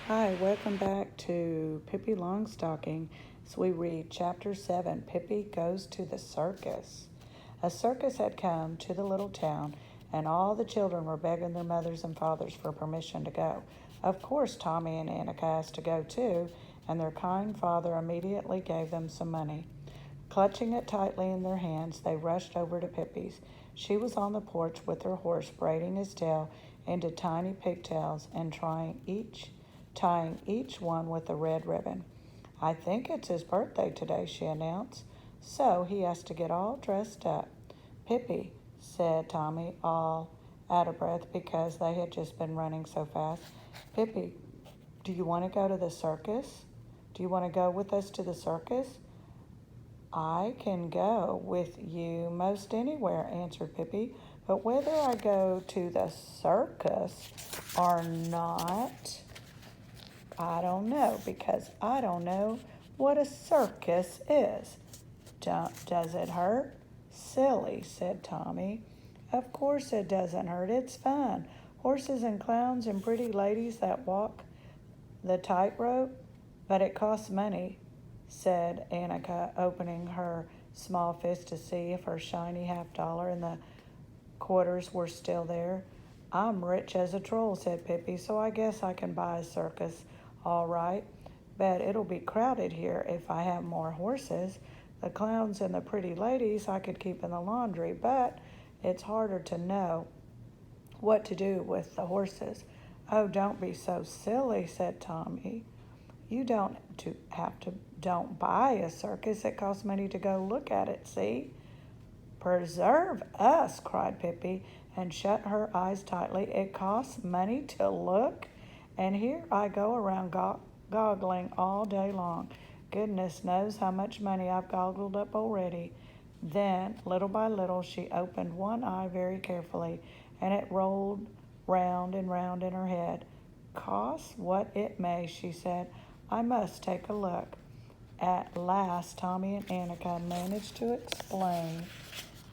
Hi, welcome back to Pippi Longstocking. So we read Chapter 7, Pippi Goes to the Circus. A circus had come to the little town, and all the children were begging their mothers and fathers for permission to go. Of course, Tommy and Annika asked to go too, and their kind father immediately gave them some money. Clutching it tightly in their hands, they rushed over to Pippi's. She was on the porch with her horse, braiding his tail into tiny pigtails and tying each one with a red ribbon. I think it's his birthday today, she announced, so he has to get all dressed up. Pippi, said Tommy, all out of breath because they had just been running so fast. Pippi, do you want to go to the circus? Do you want to go with us to the circus? I can go with you most anywhere, answered Pippi, but whether I go to the circus or not, I don't know, because I don't know what a circus is. Does it hurt? Silly, said Tommy. Of course it doesn't hurt. It's fun. Horses and clowns and pretty ladies that walk the tightrope. But it costs money, said Annika, opening her small fist to see if her shiny $50 and the quarters were still there. I'm rich as a troll, said Pippi, so I guess I can buy a circus, all right. Bet it'll be crowded here if I have more horses. The clowns and the pretty ladies I could keep in the laundry, but it's harder to know what to do with the horses. Oh, don't be so silly, said Tommy. You don't buy a circus. It costs money to go look at it, see? Preserve us, cried Pippi, and shut her eyes tightly. It costs money to look, and here I go around goggling all day long. Goodness knows how much money I've goggled up already. Then, little by little, she opened one eye very carefully, and it rolled round and round in her head. Cost what it may, she said. I must take a look. At last, Tommy and Annika managed to explain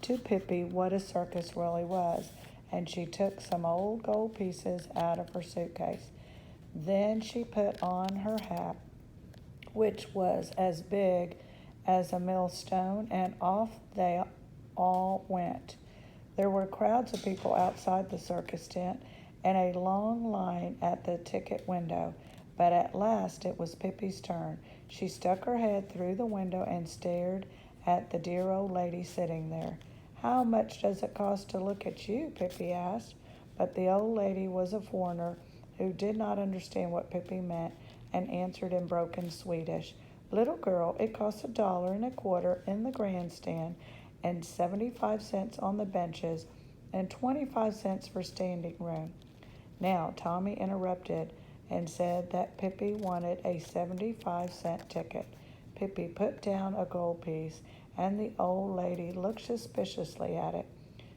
to Pippi what a circus really was, and she took some old gold pieces out of her suitcase. Then she put on her hat, which was as big as a millstone, and off they all went. There were crowds of people outside the circus tent and a long line at the ticket window. But at last it was Pippi's turn. She stuck her head through the window and stared at the dear old lady sitting there. How much does it cost to look at you? Pippi asked. But the old lady was a foreigner who did not understand what Pippi meant and answered in broken Swedish. Little girl, it costs $1.25 in the grandstand and 75 cents on the benches and 25 cents for standing room. Now, Tommy interrupted and said that Pippi wanted a 75-cent ticket. Pippi put down a gold piece, and the old lady looked suspiciously at it.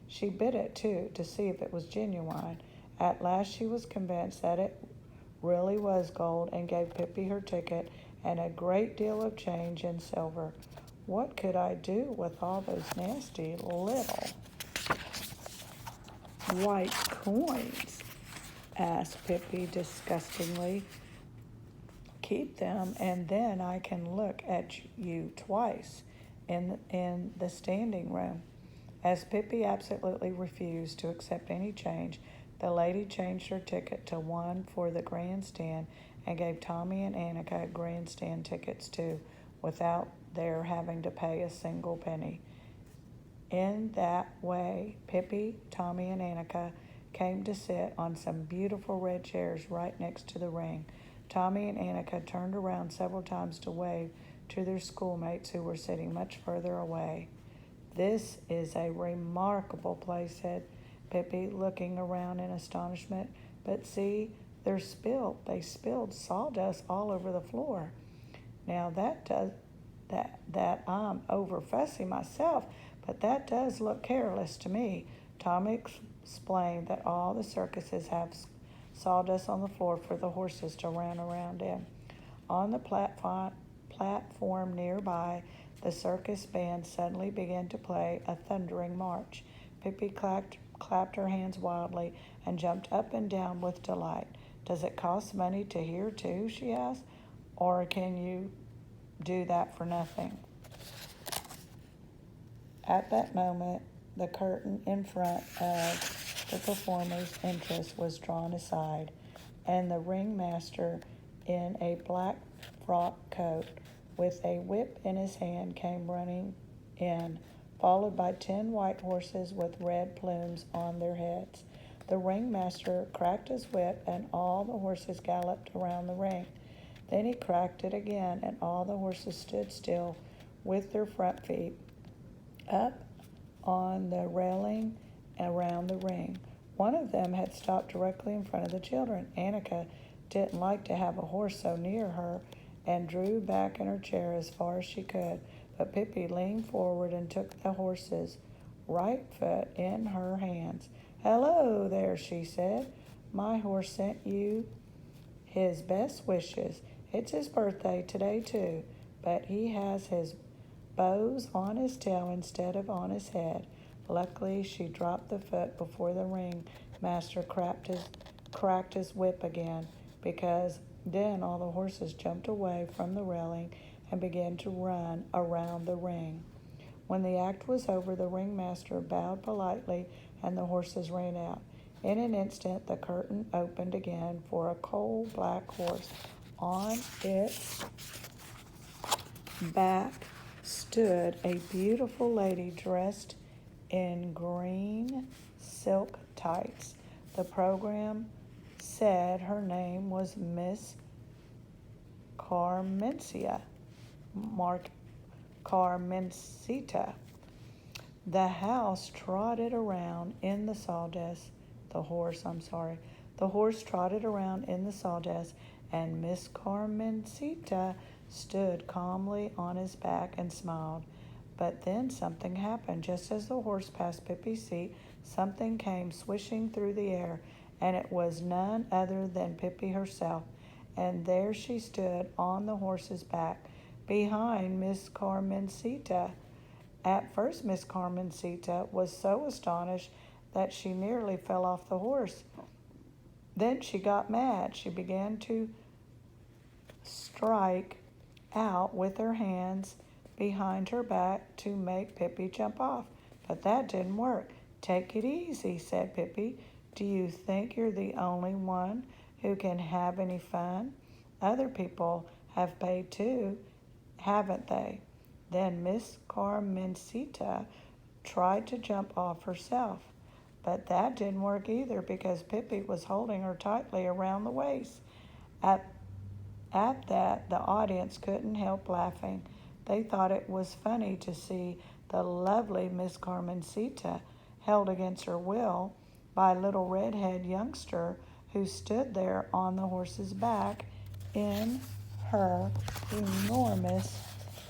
She bit it, too, to see if it was genuine. At last she was convinced that it really was gold and gave Pippi her ticket and a great deal of change in silver. What could I do with all those nasty little white coins? Asked Pippi disgustingly. Keep them, and then I can look at you twice in the standing room. As Pippi absolutely refused to accept any change, the lady changed her ticket to one for the grandstand and gave Tommy and Annika grandstand tickets too, without their having to pay a single penny. In that way, Pippi, Tommy, and Annika came to sit on some beautiful red chairs right next to the ring. Tommy and Annika turned around several times to wave to their schoolmates who were sitting much further away. This is a remarkable place, said Pippi, looking around in astonishment. But see, they spilled sawdust all over the floor. Now that I'm over fussy myself, but that does look careless to me. Tommy explained that all the circuses have sawdust on the floor for the horses to run around in. On the platform nearby, the circus band suddenly began to play a thundering march. Pippi clapped her hands wildly and jumped up and down with delight. Does it cost money to hear too, she asked, or can you do that for nothing? At that moment, the curtain in front of the performer's entrance was drawn aside, and the ringmaster in a black frock coat with a whip in his hand came running in, followed by 10 white horses with red plumes on their heads. The ringmaster cracked his whip, and all the horses galloped around the ring. Then he cracked it again, and all the horses stood still with their front feet up on the railing around the ring. One of them had stopped directly in front of the children. Annika didn't like to have a horse so near her and drew back in her chair as far as she could, but Pippi leaned forward and took the horse's right foot in her hands. "Hello there," she said. "My horse sent you his best wishes. It's his birthday today, too, but he has his bows on his tail instead of on his head." Luckily, she dropped the foot before the ringmaster cracked his whip again, because then all the horses jumped away from the railing and began to run around the ring. When the act was over, the ringmaster bowed politely and the horses ran out. In an instant, the curtain opened again for a coal-black horse. On its back stood a beautiful lady dressed in green silk tights. The program said her name was Miss Carmencita. Carmencita. The horse trotted around in the sawdust. The horse trotted around in the sawdust, and Miss Carmencita stood calmly on his back and smiled. But then something happened. Just as the horse passed Pippi's seat, something came swishing through the air, and it was none other than Pippi herself. And there she stood on the horse's back, behind Miss Carmencita. At first, Miss Carmencita was so astonished that she nearly fell off the horse. Then she got mad. She began to strike out with her hands behind her back to make Pippi jump off. But that didn't work. "Take it easy," said Pippi. "Do you think you're the only one who can have any fun? Other people have paid too, haven't they?" Then Miss Carmencita tried to jump off herself. But that didn't work either, because Pippi was holding her tightly around the waist. At that, the audience couldn't help laughing. They thought it was funny to see the lovely Miss Carmencita held against her will by a little red-headed youngster who stood there on the horse's back in her enormous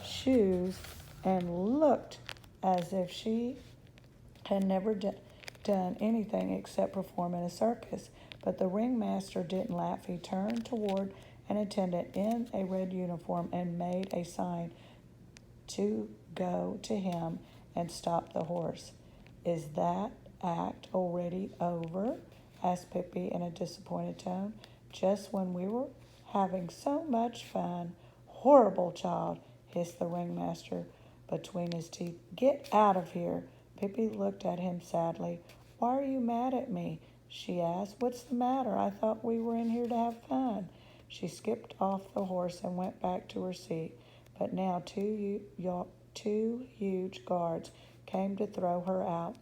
shoes and looked as if she had never done anything except perform in a circus. But the ringmaster didn't laugh. He turned toward an attendant in a red uniform and made a sign to go to him and stop the horse. "Is that act already over?" asked Pippi in a disappointed tone. "Just when we were having so much fun." "Horrible child," hissed the ringmaster between his teeth. "Get out of here." Pippi looked at him sadly. "Why are you mad at me?" she asked. "What's the matter? I thought we were in here to have fun." She skipped off the horse and went back to her seat. But now two huge guards came to throw her out.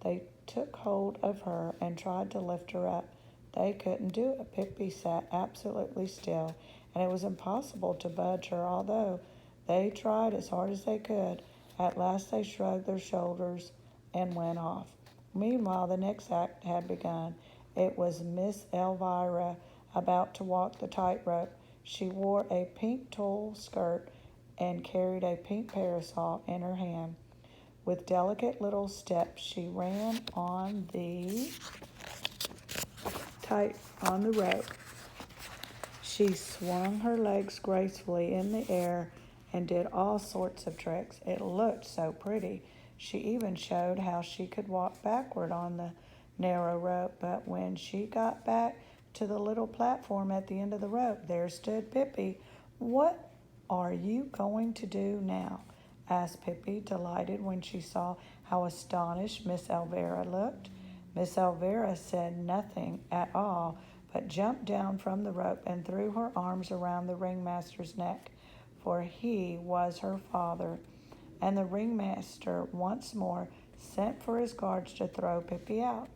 They took hold of her and tried to lift her up. They couldn't do it. Pippi sat absolutely still, and it was impossible to budge her, although they tried as hard as they could. At last they shrugged their shoulders and went off. Meanwhile, the next act had begun. It was Miss Elvira about to walk the tightrope. She wore a pink tulle skirt and carried a pink parasol in her hand. With delicate little steps, she ran on the rope. She swung her legs gracefully in the air and did all sorts of tricks. It looked so pretty. She even showed how she could walk backward on the narrow rope, but when she got back to the little platform at the end of the rope. There stood Pippi. "What are you going to do now?" asked Pippi, delighted when she saw how astonished Miss Elvira looked. Miss Elvira said nothing at all, but jumped down from the rope and threw her arms around the ringmaster's neck, for he was her father. And the ringmaster once more sent for his guards to throw Pippi out.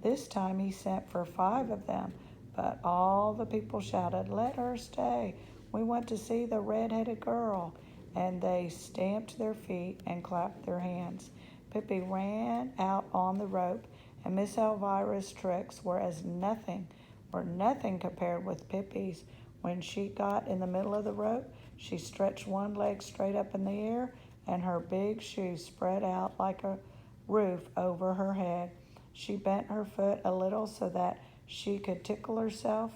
This time he sent for 5 of them, but all the people shouted, "Let her stay. We want to see the red-headed girl." And they stamped their feet and clapped their hands. Pippi ran out on the rope, and Miss Elvira's tricks were nothing compared with Pippi's. When she got in the middle of the rope, she stretched one leg straight up in the air, and her big shoes spread out like a roof over her head. She bent her foot a little so that she could tickle herself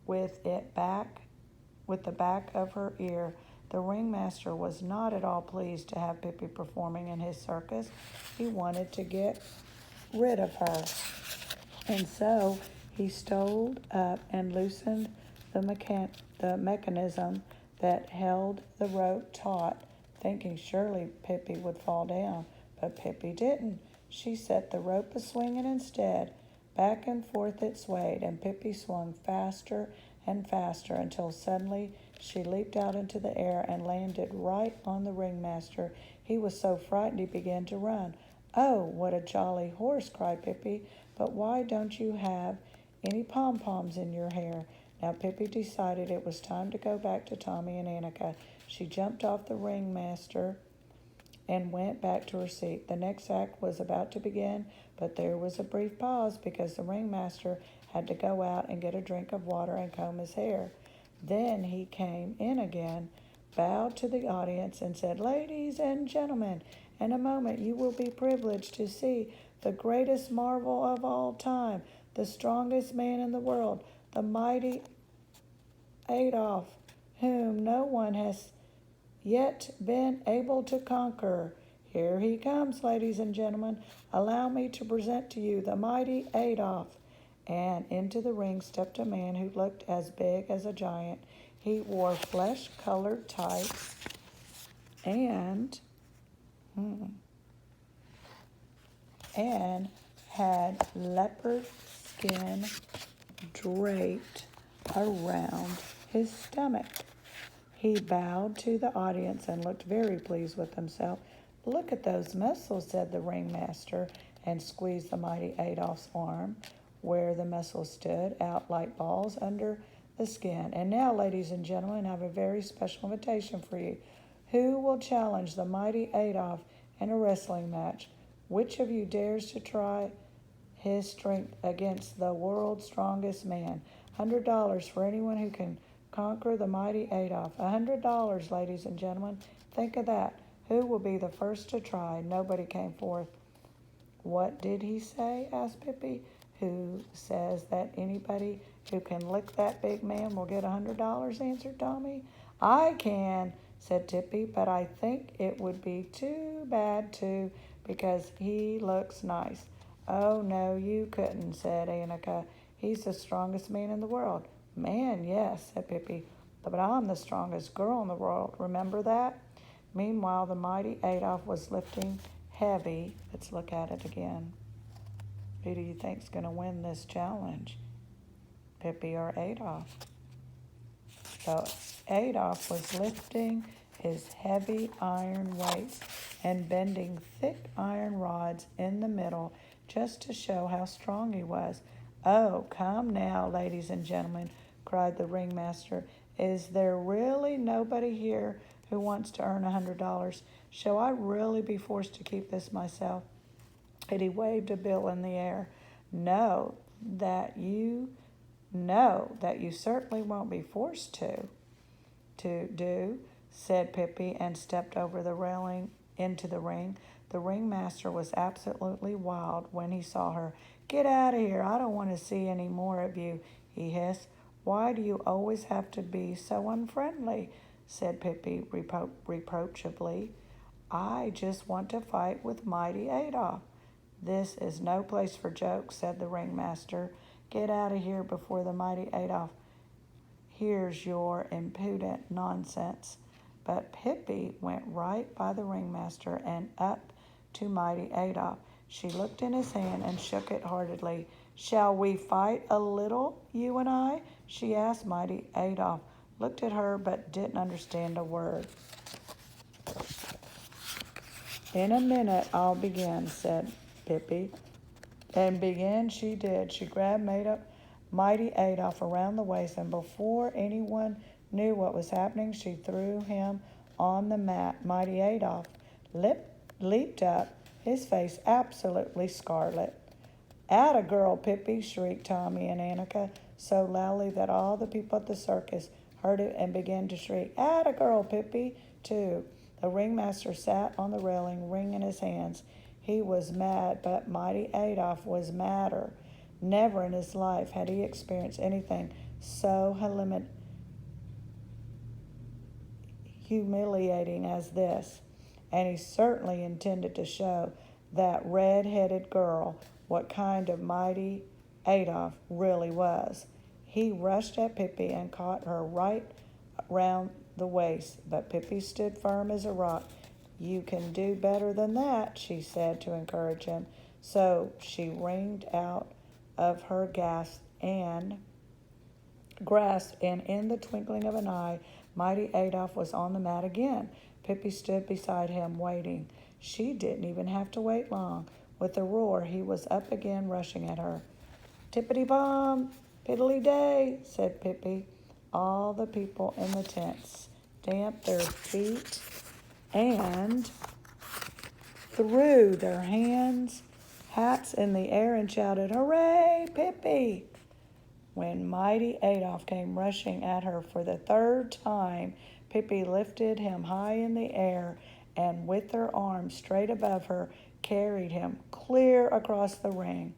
with the back of her ear. The ringmaster was not at all pleased to have Pippi performing in his circus. He wanted to get rid of her. And so he stole up and loosened the mechanism that held the rope taut, thinking surely Pippi would fall down. But Pippi didn't. She set the rope a-swinging instead. Back and forth it swayed, and Pippi swung faster and faster until suddenly she leaped out into the air and landed right on the ringmaster. He was so frightened he began to run. "Oh, what a jolly horse!" cried Pippi. "But why don't you have any pom-poms in your hair?" Now Pippi decided it was time to go back to Tommy and Annika. She jumped off the ringmaster and went back to her seat. The next act was about to begin, but there was a brief pause because the ringmaster had to go out and get a drink of water and comb his hair. Then he came in again, bowed to the audience, and said, "Ladies and gentlemen, in a moment you will be privileged to see the greatest marvel of all time, the strongest man in the world, the mighty Adolf, whom no one has yet been able to conquer. Here he comes, ladies and gentlemen. Allow me to present to you the mighty Adolf." And into the ring stepped a man who looked as big as a giant. He wore flesh-colored tights and had leopard skin draped around his stomach. He bowed to the audience and looked very pleased with himself. "Look at those muscles," said the ringmaster, and squeezed the mighty Adolf's arm, where the muscles stood out like balls under the skin. "And now, ladies and gentlemen, I have a very special invitation for you. Who will challenge the mighty Adolf in a wrestling match? Which of you dares to try his strength against the world's strongest man? $100 for anyone who can conquer the mighty Adolf. $100, ladies and gentlemen. Think of that. Who will be the first to try?" Nobody came forth. "What did he say?" asked Pippi. "Who says that anybody who can lick that big man will get $100, answered Tommy. "I can," said Tippy, "but I think it would be too bad too, because he looks nice." "Oh, no, you couldn't," said Annika. "He's the strongest man in the world." "Man, yes," said Pippi, "but I'm the strongest girl in the world. Remember that?" Meanwhile, the mighty Adolf was lifting heavy. Let's look at it again. Who do you think's going to win this challenge? Pippi or Adolf? So Adolf was lifting his heavy iron weights and bending thick iron rods in the middle just to show how strong he was. "Oh, come now, ladies and gentlemen," cried the ringmaster. "Is there really nobody here who wants to earn $100? Shall I really be forced to keep this myself?" And he waved a bill in the air. Know that you certainly won't be forced to do," said Pippi, and stepped over the railing into the ring. The ringmaster was absolutely wild when he saw her. "Get out of here. I don't want to see any more of you," he hissed. "Why do you always have to be so unfriendly?" said Pippi reproachably. "I just want to fight with mighty Adolf." "This is no place for jokes," said the ringmaster. Get out of here before the mighty Adolf hears your impudent nonsense. But Pippi went right by the ringmaster and up to mighty Adolf. She looked in his hand and shook it heartily. Shall we fight a little, you and I? She asked. Mighty Adolf looked at her but didn't understand a word. In a minute I'll begin, said Pippi. And begin she did. She grabbed mighty Adolf around the waist, and before anyone knew what was happening, she threw him on the mat. Mighty Adolf leaped up, his face absolutely scarlet. "Atta girl, Pippi," shrieked Tommy and Annika so loudly that all the people at the circus heard it and began to shriek, "Atta girl, Pippi," too. The ringmaster sat on the railing, wringing his hands. He was mad, but mighty Adolf was madder. Never in his life had he experienced anything so humiliating as this, and he certainly intended to show that red-headed girl what kind of mighty Adolf really was. He rushed at Pippi and caught her right round the waist, but Pippi stood firm as a rock. "You can do better than that," she said to encourage him. So she wringed out of her grasp, and in the twinkling of an eye, mighty Adolf was on the mat again. Pippi stood beside him, waiting. She didn't even have to wait long. With a roar, he was up again, rushing at her. "Tippity-bomb, piddly-day," said Pippi. All the people in the tents stamped their feet and threw their hats in the air and shouted, "Hooray, Pippi!" When mighty Adolf came rushing at her for the third time, Pippi lifted him high in the air and with her arms straight above her, carried him clear across the ring.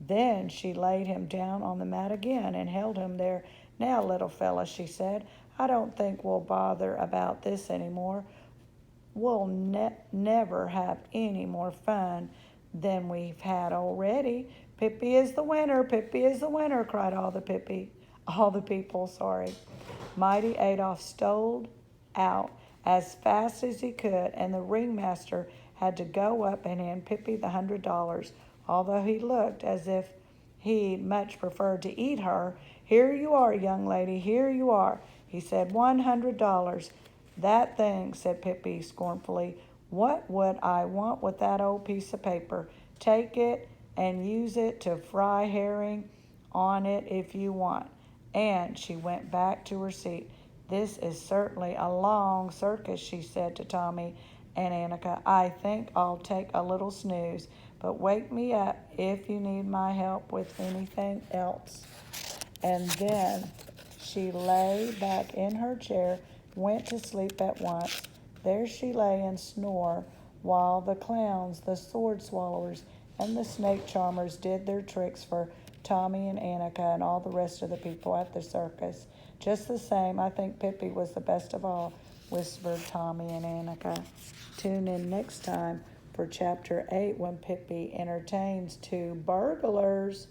Then she laid him down on the mat again and held him there. "Now, little fella," she said, "I don't think we'll bother about this anymore. We'll never have any more fun than we've had already. Pippi is the winner, Pippi is the winner," cried all the people. Mighty Adolf stole out as fast as he could, and the ringmaster had to go up and hand Pippi the $100, although he looked as if he much preferred to eat her. "Here you are, young lady, here you are," he said, $100. "That thing," said Pippi scornfully. "What would I want with that old piece of paper? Take it and use it to fry herring on it if you want." And she went back to her seat. "This is certainly a long circus," she said to Tommy and Annika. "I think I'll take a little snooze, but wake me up if you need my help with anything else." And then she lay back in her chair, went to sleep at once. There she lay and snored while the clowns, the sword swallowers, and the snake charmers did their tricks for Tommy and Annika and all the rest of the people at the circus. "Just the same, I think Pippi was the best of all," whispered Tommy and Annika. Tune in next time for Chapter 8 when Pippi entertains two burglars.